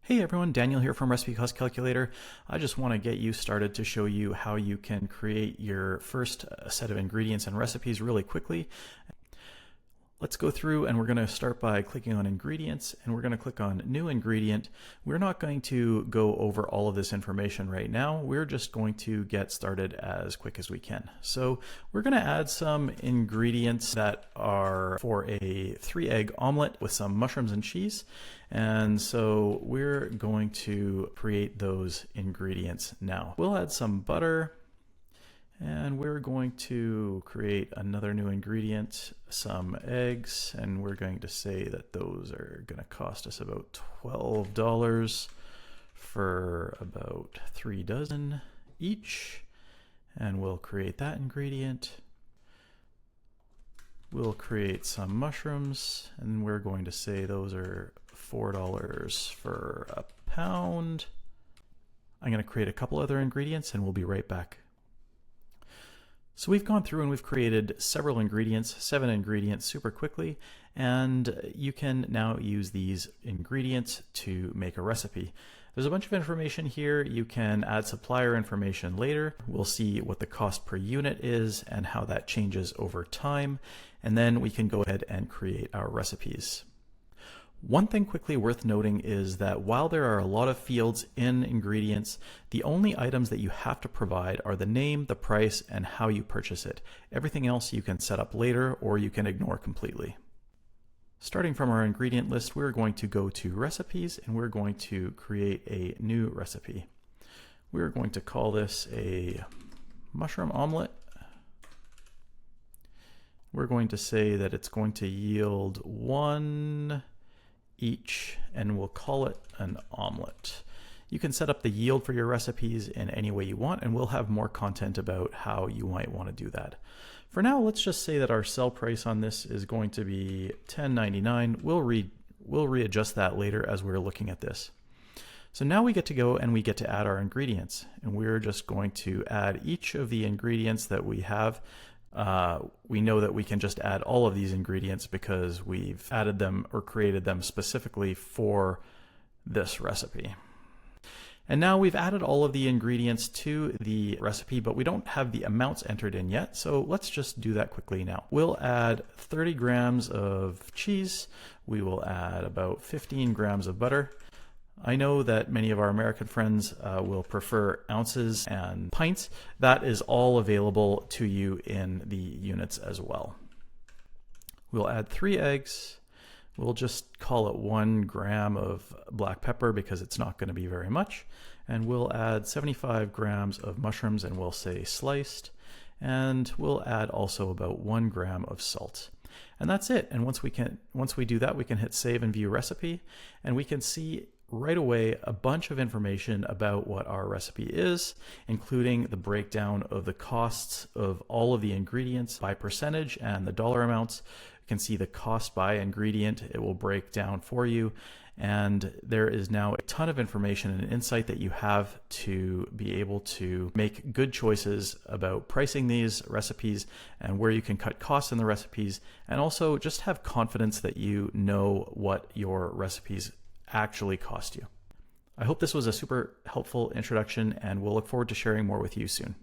Hey everyone, Daniel here from Recipe Cost Calculator. I just want to get you started to show you how you can create your first set of ingredients and recipes really quickly. Let's go through and we're going to start by clicking on ingredients and we're going to click on new ingredient. We're not going to go over all of this information right now. We're just going to get started as quick as we can. So we're going to add some ingredients that are for a 3-egg omelet with some mushrooms and cheese. And so we're going to create those ingredients now. We'll add some butter. And we're going to create another new ingredient, some eggs, and we're going to say that those are going to cost us about $12 for about 3 dozen each. And we'll create that ingredient. We'll create some mushrooms, and we're going to say those are $4 for a pound. I'm going to create a couple other ingredients, and we'll be right back. So we've gone through and we've created several ingredients, 7 ingredients super quickly, and you can now use these ingredients to make a recipe. There's a bunch of information here. You can add supplier information later. We'll see what the cost per unit is and how that changes over time. And then we can go ahead and create our recipes. One thing quickly worth noting is that while there are a lot of fields in ingredients, the only items that you have to provide are the name, the price, and how you purchase it. Everything else you can set up later or you can ignore completely. Starting from our ingredient list, we're going to go to recipes and we're going to create a new recipe. We're going to call this a mushroom omelet. We're going to say that it's going to yield 1 each, and we'll call it an omelet. You can set up the yield for your recipes in any way you want, and we'll have more content about how you might want to do that. For now, let's just say that our sell price on this is going to be $10.99. We'll readjust that later as we're looking at this. So now we get to go and we get to add our ingredients, and we're just going to add each of the ingredients that we have. We know that we can just add all of these ingredients because we've added them or created them specifically for this recipe. And now we've added all of the ingredients to the recipe, but we don't have the amounts entered in yet. So let's just do that quickly now. We'll add 30 grams of cheese. We will add about 15 grams of butter. I know that many of our American friends will prefer ounces and pints. That is all available to you in the units as well. We'll add 3 eggs. We'll just call it 1 gram of black pepper because it's not going to be very much. And we'll add 75 grams of mushrooms and we'll say sliced. And we'll add also about 1 gram of salt. And that's it. And once we do that, we can hit save and view recipe, and we can see right away a bunch of information about what our recipe is, including the breakdown of the costs of all of the ingredients by percentage and the dollar amounts. You can see the cost by ingredient. It will break down for you. And there is now a ton of information and insight that you have to be able to make good choices about pricing these recipes and where you can cut costs in the recipes, and also just have confidence that you know what your recipes actually cost you. I hope this was a super helpful introduction, and we'll look forward to sharing more with you soon.